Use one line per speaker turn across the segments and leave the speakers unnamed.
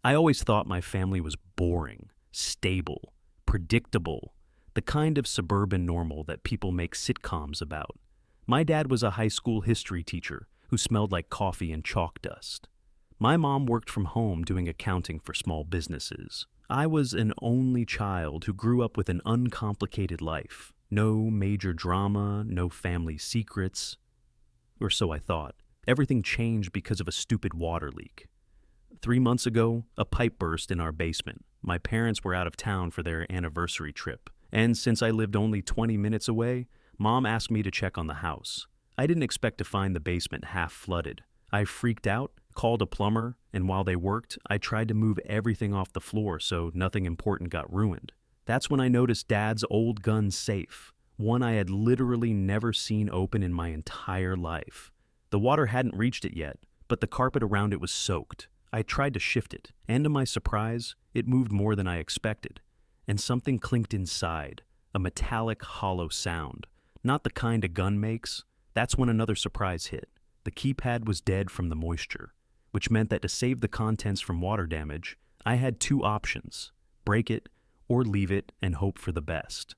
I always thought my family was boring, stable, predictable, the kind of suburban normal that people make sitcoms about. My dad was a high school history teacher who smelled like coffee and chalk dust. My mom worked from home doing accounting for small businesses. I was an only child who grew up with an uncomplicated life. No major drama, no family secrets. Or so I thought. Everything changed because of a stupid water leak. 3 months ago, a pipe burst in our basement. My parents were out of town for their anniversary trip, and since I lived only 20 minutes away, Mom asked me to check on the house. I didn't expect to find the basement half flooded. I freaked out, called a plumber, and while they worked, I tried to move everything off the floor so nothing important got ruined. That's when I noticed Dad's old gun safe, one I had literally never seen open in my entire life. The water hadn't reached it yet, but the carpet around it was soaked. I tried to shift it, and to my surprise, it moved more than I expected. And something clinked inside, a metallic, hollow sound. Not the kind a gun makes. That's when another surprise hit. The keypad was dead from the moisture, which meant that to save the contents from water damage, I had two options: break it or leave it and hope for the best.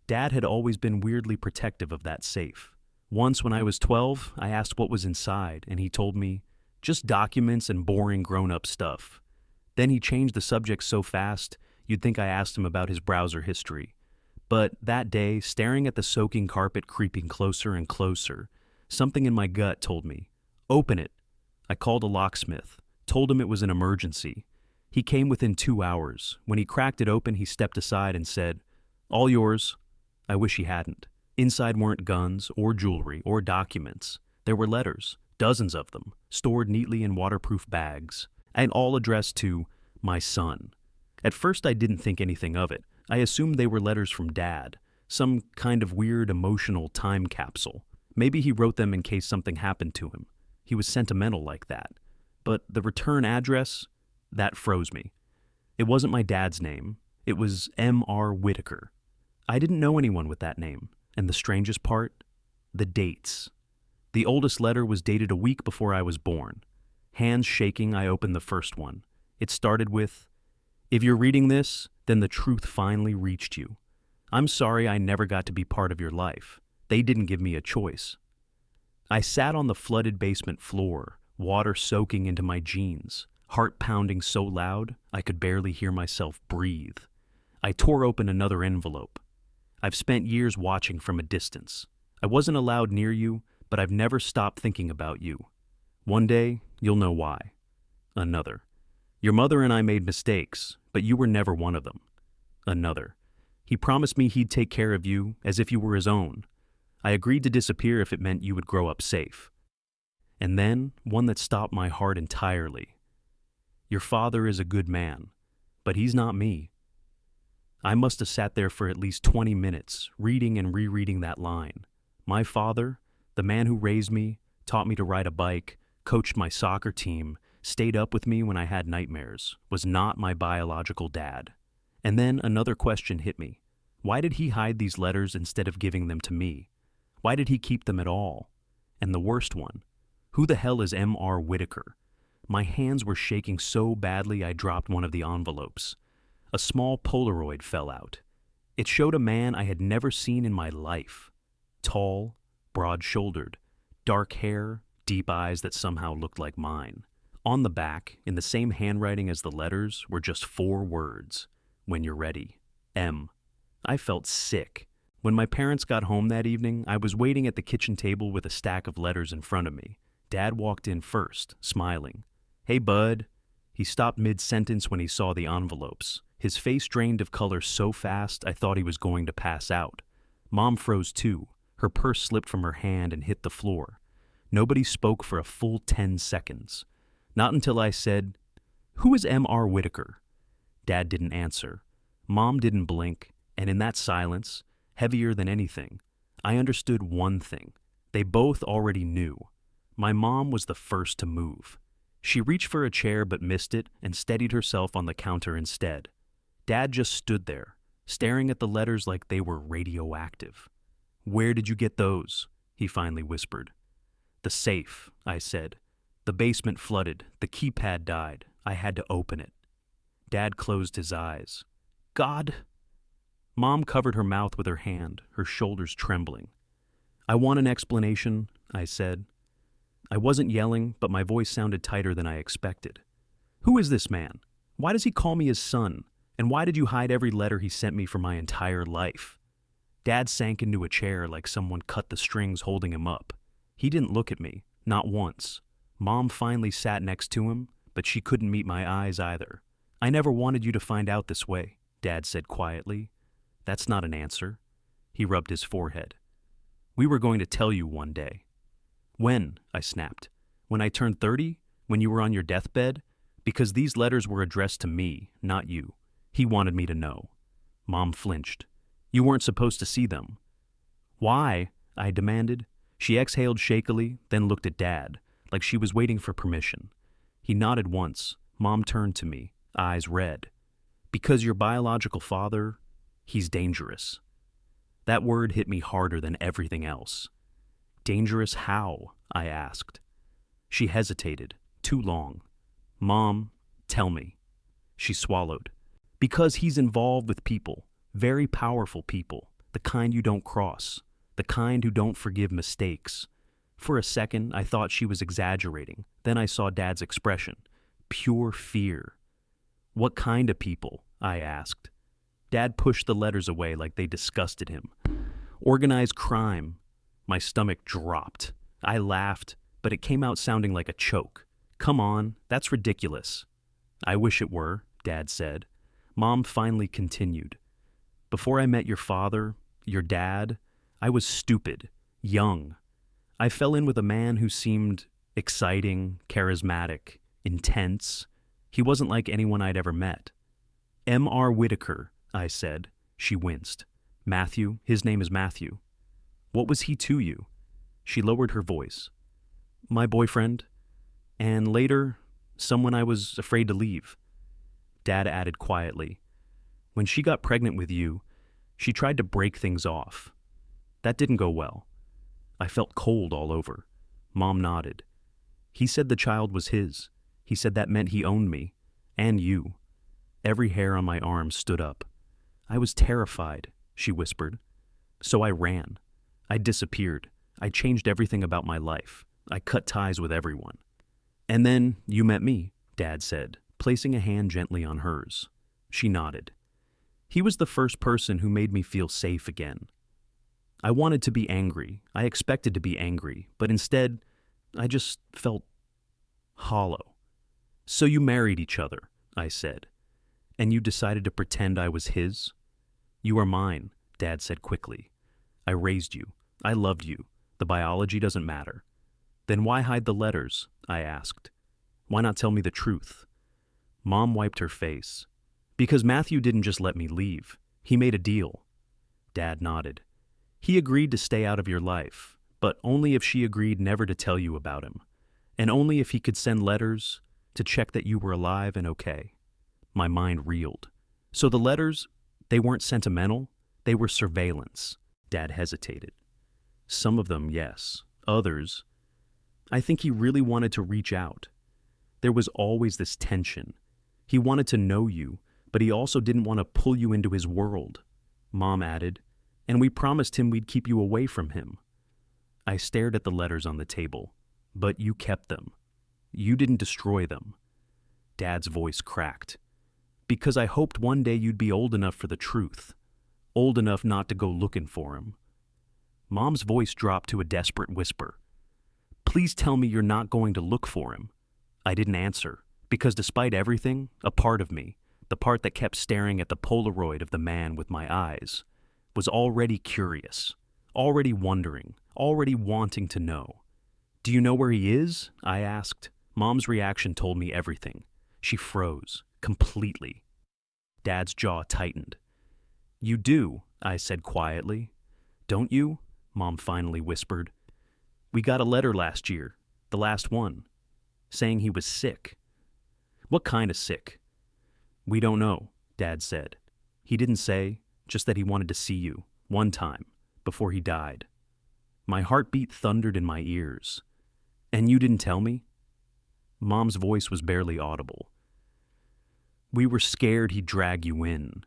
Dad had always been weirdly protective of that safe. Once when I was 12, I asked what was inside, and he told me, just documents and boring grown-up stuff. Then he changed the subject so fast, you'd think I asked him about his browser history. But that day, staring at the soaking carpet creeping closer and closer, something in my gut told me, open it. I called a locksmith, told him it was an emergency. He came within 2 hours. When he cracked it open, he stepped aside and said, all yours. I wish he hadn't. Inside weren't guns or jewelry or documents. There were letters, dozens of them, stored neatly in waterproof bags, and all addressed to my son. At first I didn't think anything of it. I assumed they were letters from Dad, some kind of weird emotional time capsule. Maybe he wrote them in case something happened to him. He was sentimental like that. But the return address, that froze me. It wasn't my dad's name. It was M.R. Whitaker. I didn't know anyone with that name. And the strangest part? The dates. The oldest letter was dated a week before I was born. Hands shaking, I opened the first one. It started with, if you're reading this, then the truth finally reached you. I'm sorry I never got to be part of your life. They didn't give me a choice. I sat on the flooded basement floor, water soaking into my jeans, heart pounding so loud I could barely hear myself breathe. I tore open another envelope. I've spent years watching from a distance. I wasn't allowed near you, but I've never stopped thinking about you. One day, you'll know why. Another. Your mother and I made mistakes, but you were never one of them. Another. He promised me he'd take care of you as if you were his own. I agreed to disappear if it meant you would grow up safe. And then, one that stopped my heart entirely. Your father is a good man, but he's not me. I must have sat there for at least 20 minutes, reading and rereading that line. My father, the man who raised me, taught me to ride a bike, coached my soccer team, stayed up with me when I had nightmares, was not my biological dad. And then another question hit me. Why did he hide these letters instead of giving them to me? Why did he keep them at all? And the worst one, who the hell is M.R. Whitaker? My hands were shaking so badly I dropped one of the envelopes. A small Polaroid fell out. It showed a man I had never seen in my life. Tall, broad-shouldered, dark hair, deep eyes that somehow looked like mine. On the back, in the same handwriting as the letters, were just 4 words. When you're ready. M. I felt sick. When my parents got home that evening, I was waiting at the kitchen table with a stack of letters in front of me. Dad walked in first, smiling. Hey, bud. He stopped mid-sentence when he saw the envelopes. His face drained of color so fast I thought he was going to pass out. Mom froze too. Her purse slipped from her hand and hit the floor. Nobody spoke for a full 10 seconds. Not until I said, "Who is M.R. Whitaker?" Dad didn't answer. Mom didn't blink, and in that silence, heavier than anything, I understood one thing. They both already knew. My mom was the first to move. She reached for a chair but missed it and steadied herself on the counter instead. Dad just stood there, staring at the letters like they were radioactive. "Where did you get those?" he finally whispered. "The safe," I said. "The basement flooded. The keypad died. I had to open it." Dad closed his eyes. God. Mom covered her mouth with her hand, her shoulders trembling. I want an explanation, I said. I wasn't yelling, but my voice sounded tighter than I expected. Who is this man? Why does he call me his son? And why did you hide every letter he sent me for my entire life? Dad sank into a chair like someone cut the strings holding him up. He didn't look at me, not once. Mom finally sat next to him, but she couldn't meet my eyes either. I never wanted you to find out this way, Dad said quietly. That's not an answer. He rubbed his forehead. We were going to tell you one day. When? I snapped. When I turned 30? When you were on your deathbed? Because these letters were addressed to me, not you. He wanted me to know. Mom flinched. You weren't supposed to see them. Why? I demanded. She exhaled shakily, then looked at Dad, like she was waiting for permission. He nodded once. Mom turned to me, eyes red. Because your biological father, he's dangerous. That word hit me harder than everything else. Dangerous how? I asked. She hesitated, too long. Mom, tell me. She swallowed. Because he's involved with people, very powerful people, the kind you don't cross, the kind who don't forgive mistakes. For a second, I thought she was exaggerating. Then I saw Dad's expression. Pure fear. What kind of people? I asked. Dad pushed the letters away like they disgusted him. Organized crime. My stomach dropped. I laughed, but it came out sounding like a choke. Come on, that's ridiculous. I wish it were, Dad said. Mom finally continued. Before I met your father, your dad, I was stupid, young. I fell in with a man who seemed exciting, charismatic, intense. He wasn't like anyone I'd ever met. M.R. Whitaker, I said. She winced. Matthew, his name is Matthew. What was he to you? She lowered her voice. My boyfriend. And later, someone I was afraid to leave. Dad added quietly. When she got pregnant with you, she tried to break things off. That didn't go well. I felt cold all over. Mom nodded. He said the child was his. He said that meant he owned me. And you. Every hair on my arm stood up. I was terrified, she whispered. So I ran. I disappeared. I changed everything about my life. I cut ties with everyone. And then you met me, Dad said, placing a hand gently on hers. She nodded. He was the first person who made me feel safe again. I wanted to be angry. I expected to be angry, but instead, I just felt hollow. So you married each other, I said, and you decided to pretend I was his? You are mine, Dad said quickly. I raised you. I loved you. The biology doesn't matter. Then why hide the letters? I asked. Why not tell me the truth? Mom wiped her face. Because Matthew didn't just let me leave. He made a deal. Dad nodded. He agreed to stay out of your life, but only if she agreed never to tell you about him, and only if he could send letters to check that you were alive and okay. My mind reeled. So the letters, they weren't sentimental, they were surveillance. Dad hesitated. Some of them, yes. Others, I think he really wanted to reach out. There was always this tension. He wanted to know you, but he also didn't want to pull you into his world. Mom added, and we promised him we'd keep you away from him. I stared at the letters on the table, but you kept them. You didn't destroy them. Dad's voice cracked. Because I hoped one day you'd be old enough for the truth, old enough not to go looking for him. Mom's voice dropped to a desperate whisper. Please tell me you're not going to look for him. I didn't answer, because despite everything, a part of me, the part that kept staring at the Polaroid of the man with my eyes, was already curious, already wondering, already wanting to know. Do you know where he is? I asked. Mom's reaction told me everything. She froze, completely. Dad's jaw tightened. You do, I said quietly. Don't you? Mom finally whispered. We got a letter last year, the last one, saying he was sick. What kind of sick? We don't know, Dad said. He didn't say, just that he wanted to see you, one time, before he died. My heartbeat thundered in my ears. And you didn't tell me? Mom's voice was barely audible. We were scared he'd drag you in.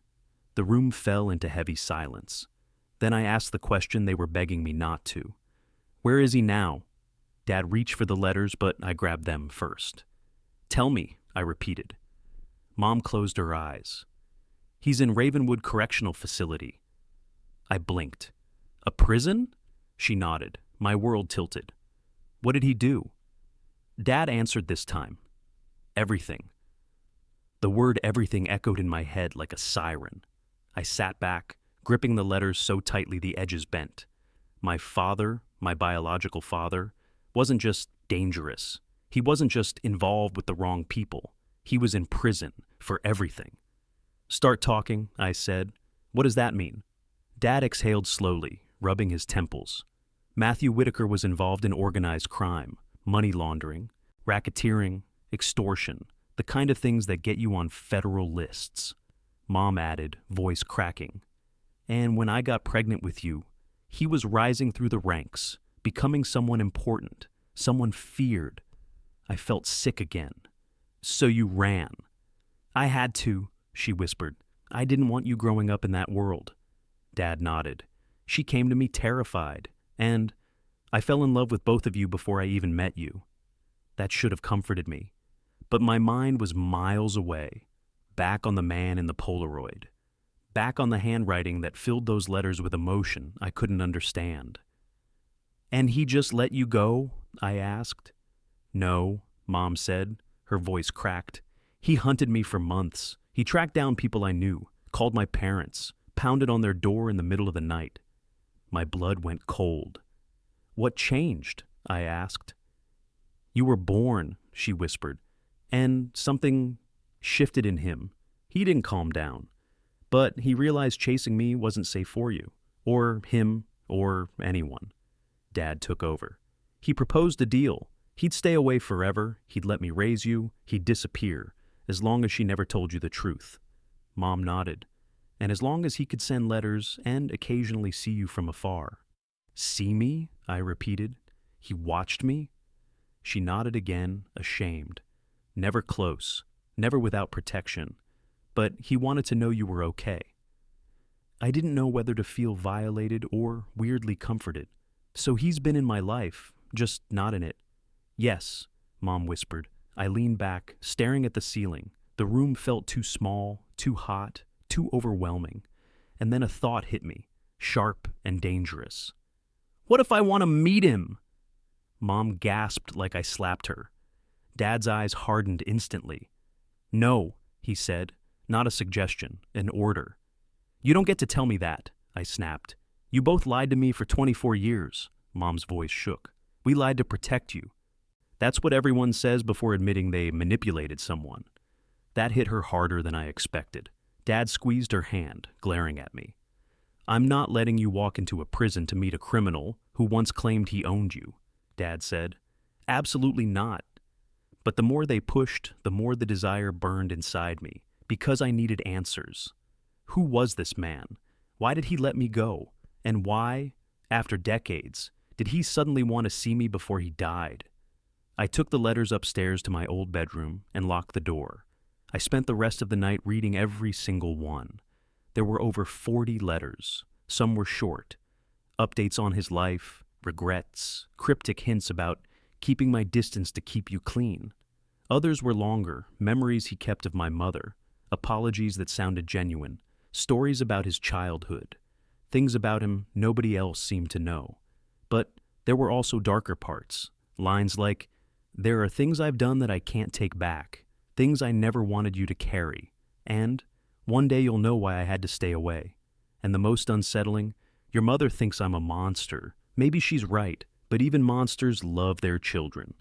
The room fell into heavy silence. Then I asked the question they were begging me not to. Where is he now? Dad reached for the letters, but I grabbed them first. Tell me, I repeated. Mom closed her eyes. He's in Ravenwood Correctional Facility. I blinked. A prison? She nodded. My world tilted. What did he do? Dad answered this time. Everything. The word everything echoed in my head like a siren. I sat back, gripping the letters so tightly the edges bent. My father, my biological father, wasn't just dangerous. He wasn't just involved with the wrong people. He was in prison for everything. Start talking, I said. What does that mean? Dad exhaled slowly, rubbing his temples. Matthew Whitaker was involved in organized crime, money laundering, racketeering, extortion, the kind of things that get you on federal lists. Mom added, voice cracking. And when I got pregnant with you, he was rising through the ranks, becoming someone important, someone feared. I felt sick again. So you ran. I had to, she whispered. I didn't want you growing up in that world. Dad nodded. She came to me terrified, and I fell in love with both of you before I even met you. That should have comforted me. But my mind was miles away, back on the man in the Polaroid, back on the handwriting that filled those letters with emotion I couldn't understand. And he just let you go? I asked. No, Mom said, her voice cracked. He hunted me for months. He tracked down people I knew, called my parents, pounded on their door in the middle of the night. My blood went cold. What changed? I asked. You were born, she whispered, and something shifted in him. He didn't calm down, but he realized chasing me wasn't safe for you, or him, or anyone. Dad took over. He proposed a deal. He'd stay away forever, he'd let me raise you, he'd disappear, as long as she never told you the truth. Mom nodded. And as long as he could send letters and occasionally see you from afar. See me? I repeated. He watched me? She nodded again, ashamed. Never close, never without protection, but he wanted to know you were okay. I didn't know whether to feel violated or weirdly comforted. So he's been in my life, just not in it. Yes, Mom whispered. I leaned back, staring at the ceiling. The room felt too small, too hot, too overwhelming. And then a thought hit me, sharp and dangerous. What if I want to meet him? Mom gasped like I slapped her. Dad's eyes hardened instantly. No, he said, not a suggestion, an order. You don't get to tell me that, I snapped. You both lied to me for 24 years, Mom's voice shook. We lied to protect you. That's what everyone says before admitting they manipulated someone. That hit her harder than I expected. Dad squeezed her hand, glaring at me. I'm not letting you walk into a prison to meet a criminal who once claimed he owned you, Dad said. Absolutely not. But the more they pushed, the more the desire burned inside me, because I needed answers. Who was this man? Why did he let me go? And why, after decades, did he suddenly want to see me before he died? I took the letters upstairs to my old bedroom and locked the door. I spent the rest of the night reading every single one. There were over 40 letters. Some were short. Updates on his life, regrets, cryptic hints about keeping my distance to keep you clean. Others were longer, memories he kept of my mother, apologies that sounded genuine, stories about his childhood, things about him nobody else seemed to know. But there were also darker parts, lines like, there are things I've done that I can't take back, things I never wanted you to carry, and one day you'll know why I had to stay away. And the most unsettling, your mother thinks I'm a monster. Maybe she's right, but even monsters love their children.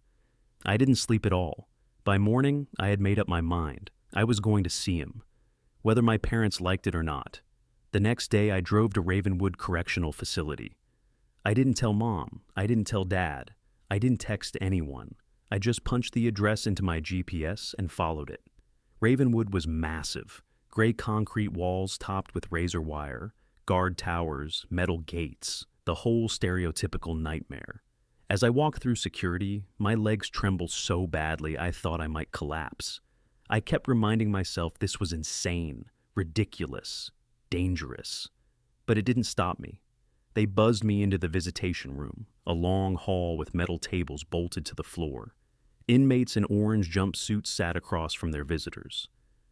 I didn't sleep at all. By morning, I had made up my mind. I was going to see him, whether my parents liked it or not. The next day, I drove to Ravenwood Correctional Facility. I didn't tell Mom. I didn't tell Dad. I didn't text anyone. I just punched the address into my GPS and followed it. Ravenwood was massive. Gray concrete walls topped with razor wire, guard towers, metal gates, the whole stereotypical nightmare. As I walked through security, my legs trembled so badly I thought I might collapse. I kept reminding myself this was insane, ridiculous, dangerous. But it didn't stop me. They buzzed me into the visitation room, a long hall with metal tables bolted to the floor. Inmates in orange jumpsuits sat across from their visitors.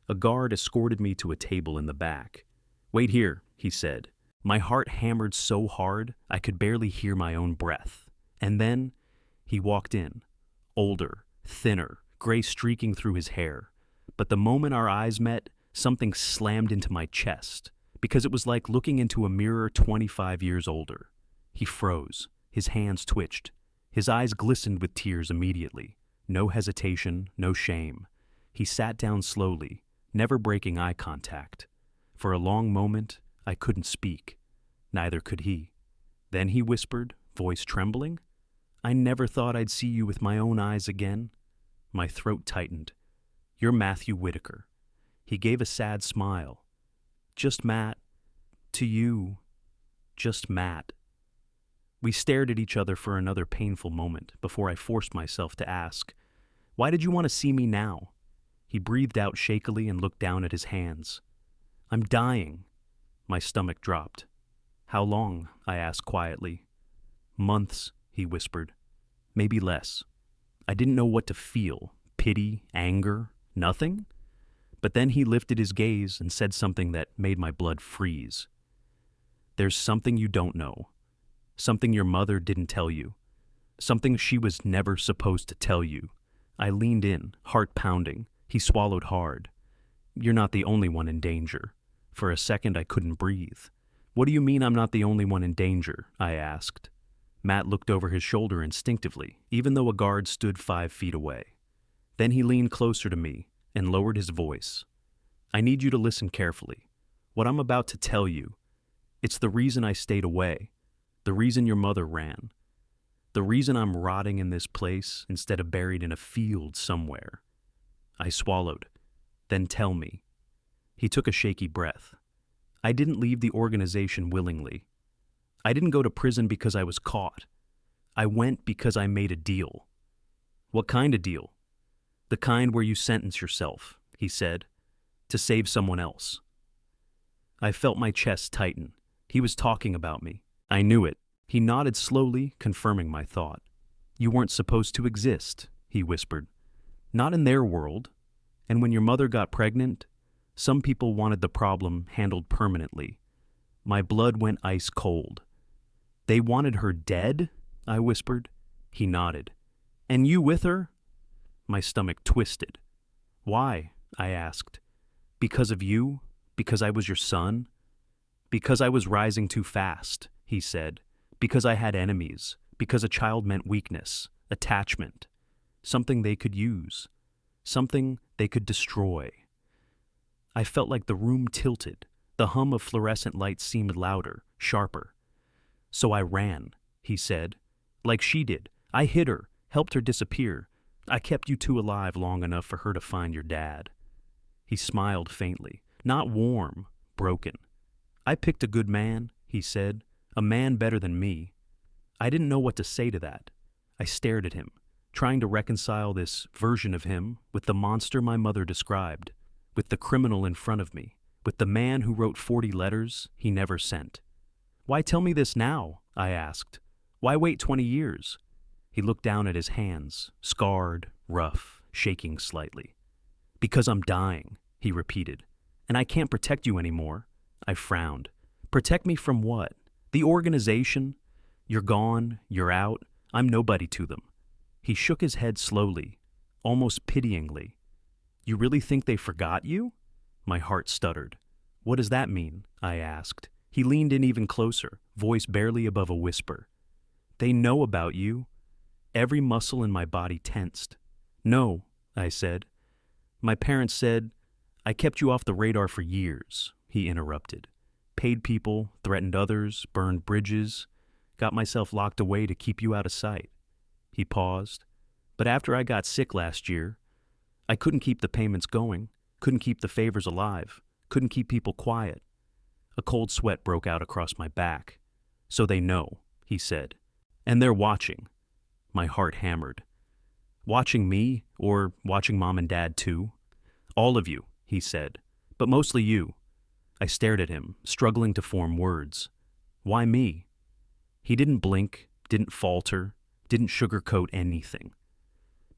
A guard escorted me to a table in the back. "Wait here," he said. My heart hammered so hard I could barely hear my own breath. And then he walked in, older, thinner, gray streaking through his hair. But the moment our eyes met, something slammed into my chest, because it was like looking into a mirror 25 years older. He froze. His hands twitched. His eyes glistened with tears immediately. No hesitation, no shame. He sat down slowly, never breaking eye contact. For a long moment, I couldn't speak. Neither could he. Then he whispered, voice trembling, "I never thought I'd see you with my own eyes again." My throat tightened. "You're Matthew Whitaker." He gave a sad smile. "Just Matt. To you, just Matt." We stared at each other for another painful moment before I forced myself to ask, "Why did you want to see me now?" He breathed out shakily and looked down at his hands. "I'm dying." My stomach dropped. "How long?" I asked quietly. "Months," he whispered. "Maybe less." I didn't know what to feel. Pity, anger, nothing? But then he lifted his gaze and said something that made my blood freeze. "There's something you don't know. Something your mother didn't tell you. Something she was never supposed to tell you." I leaned in, heart pounding. He swallowed hard. "You're not the only one in danger." For a second, I couldn't breathe. "What do you mean I'm not the only one in danger?" I asked. Matt looked over his shoulder instinctively, even though a guard stood 5 feet away. Then he leaned closer to me and lowered his voice. "I need you to listen carefully. What I'm about to tell you, it's the reason I stayed away, the reason your mother ran, the reason I'm rotting in this place instead of buried in a field somewhere." I swallowed. "Then tell me." He took a shaky breath. "I didn't leave the organization willingly. I didn't go to prison because I was caught. I went because I made a deal." "What kind of deal?" "The kind where you sentence yourself," he said, "to save someone else." I felt my chest tighten. He was talking about me. I knew it. He nodded slowly, confirming my thought. "You weren't supposed to exist," he whispered. "Not in their world. And when your mother got pregnant, some people wanted the problem handled permanently." My blood went ice cold. "They wanted her dead?" I whispered. He nodded. "And you with her?" My stomach twisted. "Why?" I asked. "Because of you? Because I was your son?" "Because I was rising too fast," he said. "Because I had enemies. Because a child meant weakness, attachment. Something they could use. Something they could destroy." I felt like the room tilted. The hum of fluorescent lights seemed louder, sharper. "So I ran," he said. "Like she did. I hid her, helped her disappear. I kept you two alive long enough for her to find your dad." He smiled faintly, not warm, broken. "I picked a good man," he said, "a man better than me." I didn't know what to say to that. I stared at him, trying to reconcile this version of him with the monster my mother described, with the criminal in front of me, with the man who wrote 40 letters he never sent. "Why tell me this now?" I asked. "Why wait 20 years? He looked down at his hands, scarred, rough, shaking slightly. "Because I'm dying," he repeated. "And I can't protect you anymore." I frowned. "Protect me from what? The organization? You're gone, you're out, I'm nobody to them." He shook his head slowly, almost pityingly. "You really think they forgot you?" My heart stuttered. "What does that mean?" I asked. He leaned in even closer, voice barely above a whisper. "They know about you." Every muscle in my body tensed. "No," I said. "My parents said, I kept you off the radar for years," he interrupted. "Paid people, threatened others, burned bridges, got myself locked away to keep you out of sight." He paused. "But after I got sick last year, I couldn't keep the payments going, couldn't keep the favors alive, couldn't keep people quiet." A cold sweat broke out across my back. "So they know," he said. "And they're watching." My heart hammered. Watching me, or watching Mom and Dad too? All of you, he said, but mostly you. I stared at him, struggling to form words. Why me? He didn't blink, didn't falter, didn't sugarcoat anything.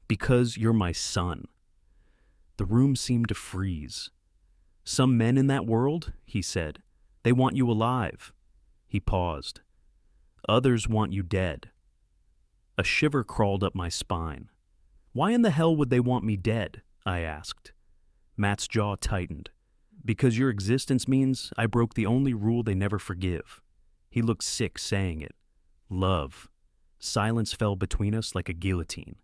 Because you're my son. The room seemed to freeze. Some men in that world, he said, they want you alive. He paused. Others want you dead. A shiver crawled up my spine. Why in the hell would they want me dead? I asked. Matt's jaw tightened. Because your existence means I broke the only rule they never forgive. He looked sick saying it. Love. Silence fell between us like a guillotine.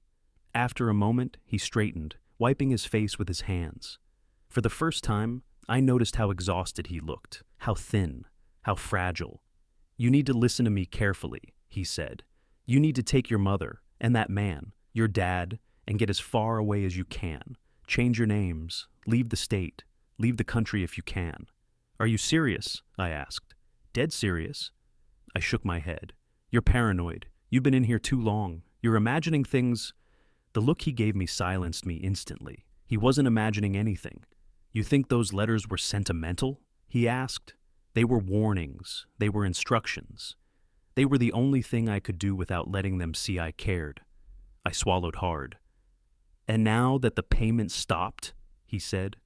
After a moment, he straightened, wiping his face with his hands. For the first time, I noticed how exhausted he looked, how thin, how fragile. You need to listen to me carefully, he said. You need to take your mother and that man, your dad, and get as far away as you can. Change your names, leave the state, leave the country if you can. Are you serious? I asked. Dead serious. I shook my head. You're paranoid. You've been in here too long. You're imagining things. The look he gave me silenced me instantly. He wasn't imagining anything. You think those letters were sentimental? He asked. They were warnings. They were instructions. They were the only thing I could do without letting them see I cared. I swallowed hard. And now that the payment stopped, he said,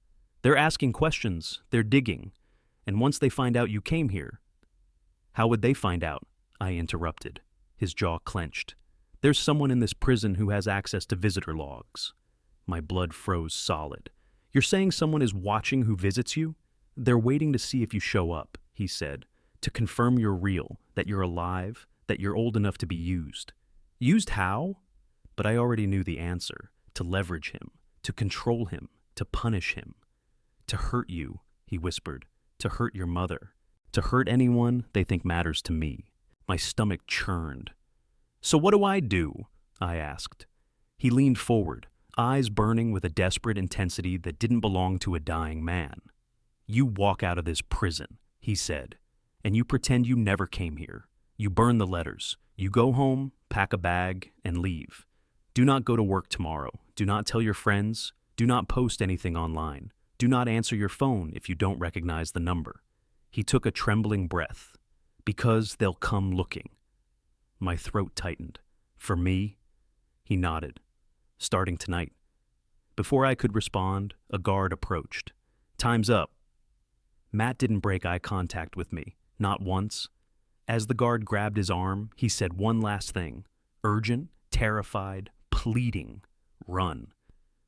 they're asking questions, they're digging, and once they find out you came here. How would they find out? I interrupted. His jaw clenched. There's someone in this prison who has access to visitor logs. My blood froze solid. You're saying someone is watching who visits you? They're waiting to see if you show up, he said, to confirm you're real, that you're alive, that you're old enough to be used. Used how? But I already knew the answer. To leverage him, to control him, to punish him. To hurt you, he whispered, to hurt your mother, to hurt anyone they think matters to me. My stomach churned. So what do I do? I asked. He leaned forward, eyes burning with a desperate intensity that didn't belong to a dying man. You walk out of this prison, he said, and you pretend you never came here. You burn the letters. You go home, pack a bag, and leave. Do not go to work tomorrow. Do not tell your friends. Do not post anything online. Do not answer your phone if you don't recognize the number. He took a trembling breath. Because they'll come looking. My throat tightened. For me? He nodded. Starting tonight. Before I could respond, a guard approached. Time's up. Matt didn't break eye contact with me, not once. As the guard grabbed his arm, he said one last thing. Urgent, terrified, pleading. Run.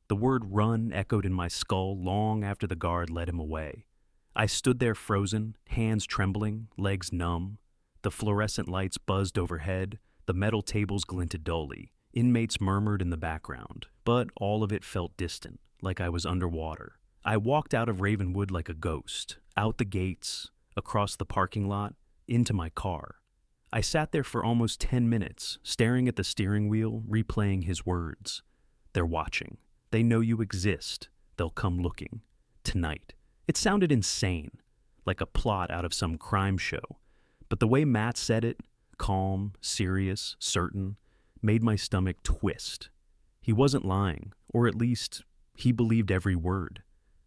The word run echoed in my skull long after the guard led him away. I stood there frozen, hands trembling, legs numb. The fluorescent lights buzzed overhead, the metal tables glinted dully. Inmates murmured in the background, but all of it felt distant, like I was underwater. I walked out of Ravenwood like a ghost, out the gates, across the parking lot, into my car. I sat there for almost 10 minutes, staring at the steering wheel, replaying his words. They're watching. They know you exist. They'll come looking. Tonight. It sounded insane, like a plot out of some crime show. But the way Matt said it, calm, serious, certain, made my stomach twist. He wasn't lying, or at least, he believed every word.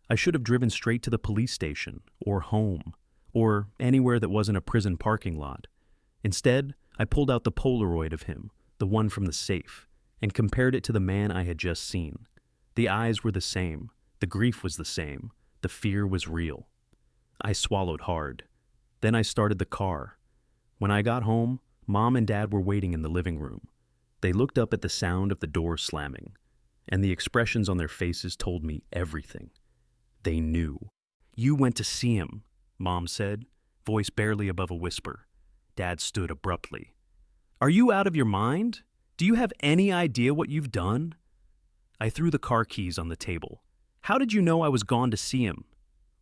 I should have driven straight to the police station, or home, or anywhere that wasn't a prison parking lot. Instead, I pulled out the Polaroid of him, the one from the safe, and compared it to the man I had just seen. The eyes were the same, the grief was the same, the fear was real. I swallowed hard. Then I started the car. When I got home, Mom and Dad were waiting in the living room. They looked up at the sound of the door slamming, and the expressions on their faces told me everything. They knew. You went to see him, Mom said, voice barely above a whisper. Dad stood abruptly. Are you out of your mind? Do you have any idea what you've done? I threw the car keys on the table. How did you know I was gone to see him?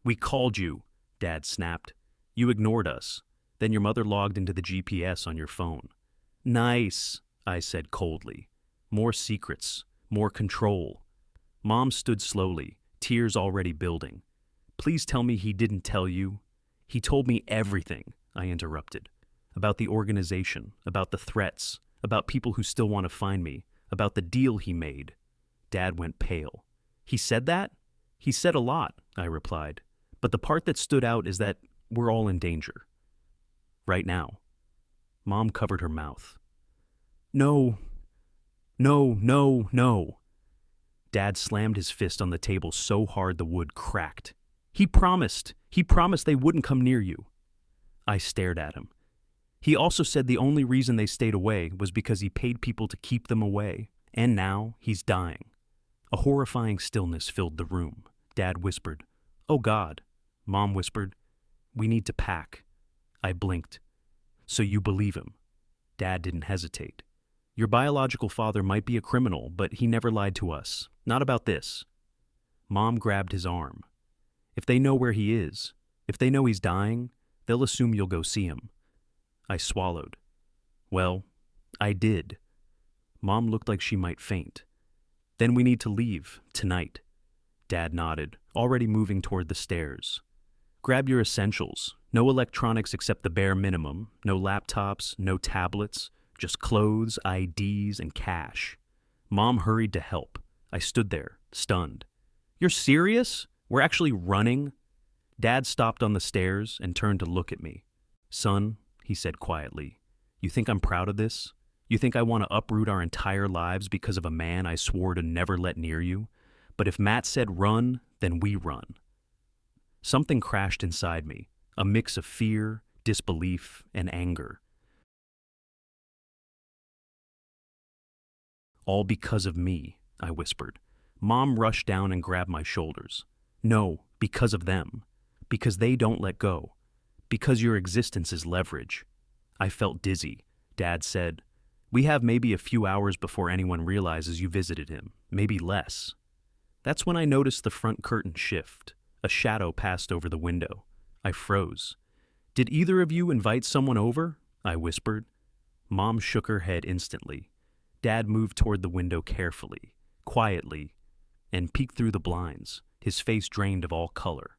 We called you, Dad snapped. You ignored us. Then your mother logged into the GPS on your phone. Nice, I said coldly. More secrets, more control. Mom stood slowly, tears already building. Please tell me he didn't tell you. He told me everything, I interrupted. About the organization, about the threats, about people who still want to find me, about the deal he made. Dad went pale. He said that? He said a lot, I replied, but the part that stood out is that we're all in danger. Right now. Mom covered her mouth. No, no, no, no. Dad slammed his fist on the table so hard the wood cracked. He promised they wouldn't come near you. I stared at him. He also said the only reason they stayed away was because he paid people to keep them away, and now he's dying. A horrifying stillness filled the room. Dad whispered, "Oh God." Mom whispered, "We need to pack." I blinked. "So you believe him?" Dad didn't hesitate. "Your biological father might be a criminal, but he never lied to us. Not about this." Mom grabbed his arm. "If they know where he is, if they know he's dying, they'll assume you'll go see him." I swallowed. "Well, I did." Mom looked like she might faint. "Then we need to leave, tonight." Dad nodded, already moving toward the stairs. "Grab your essentials. No electronics except the bare minimum. No laptops, no tablets. Just clothes, IDs, and cash." Mom hurried to help. I stood there, stunned. "You're serious? We're actually running?" Dad stopped on the stairs and turned to look at me. "Son," he said quietly, "you think I'm proud of this? You think I want to uproot our entire lives because of a man I swore to never let near you? But if Matt said run, then we run." Something crashed inside me, a mix of fear, disbelief, and anger. "All because of me," I whispered. Mom rushed down and grabbed my shoulders. "No, because of them. Because they don't let go. Because your existence is leverage." I felt dizzy. Dad said, "We have maybe a few hours before anyone realizes you visited him, maybe less." That's when I noticed the front curtain shift. A shadow passed over the window. I froze. "Did either of you invite someone over?" I whispered. Mom shook her head instantly. Dad moved toward the window carefully, quietly, and peeked through the blinds, his face drained of all color.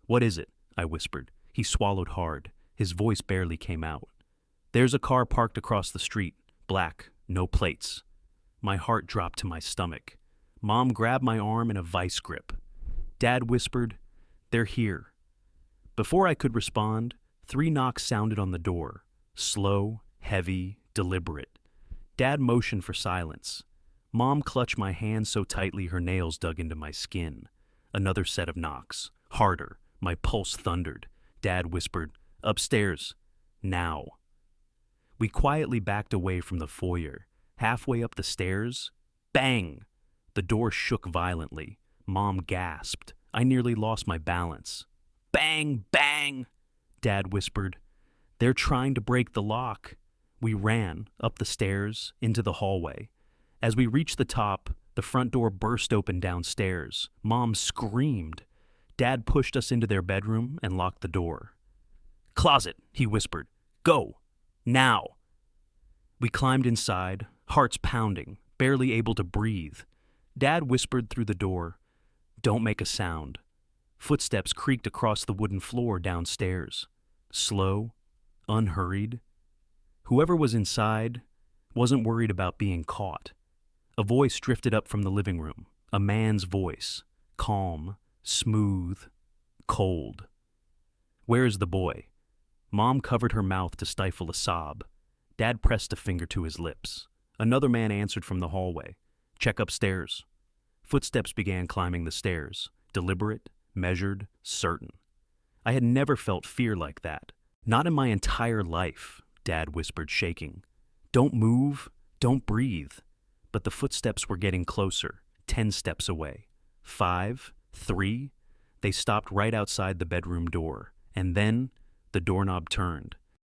"What is it?" I whispered. He swallowed hard. His voice barely came out. "There's a car parked across the street. Black, no plates." My heart dropped to my stomach. Mom grabbed my arm in a vice grip. Dad whispered, "They're here." Before I could respond, 3 knocks sounded on the door. Slow, heavy, deliberate. Dad motioned for silence. Mom clutched my hand so tightly her nails dug into my skin. Another set of knocks. Harder. My pulse thundered. Dad whispered, "Upstairs. Now." We quietly backed away from the foyer. Halfway up the stairs, bang! The door shook violently. Mom gasped. I nearly lost my balance. "Bang! Bang!" Dad whispered. "They're trying to break the lock." We ran, up the stairs, into the hallway. As we reached the top, the front door burst open downstairs. Mom screamed. Dad pushed us into their bedroom and locked the door. "Closet," he whispered. "Go! Now!" We climbed inside, hearts pounding, barely able to breathe. Dad whispered through the door, "Don't make a sound." Footsteps creaked across the wooden floor downstairs. Slow, unhurried. Whoever was inside wasn't worried about being caught. A voice drifted up from the living room, a man's voice, calm, smooth, cold. "Where's the boy?" Mom covered her mouth to stifle a sob. Dad pressed a finger to his lips. Another man answered from the hallway. "Check upstairs." Footsteps began climbing the stairs, deliberate, measured, certain. I had never felt fear like that. Not in my entire life, Dad whispered, shaking. "Don't move, don't breathe." But the footsteps were getting closer, 10 steps away. 5, 3. They stopped right outside the bedroom door, and then the doorknob turned.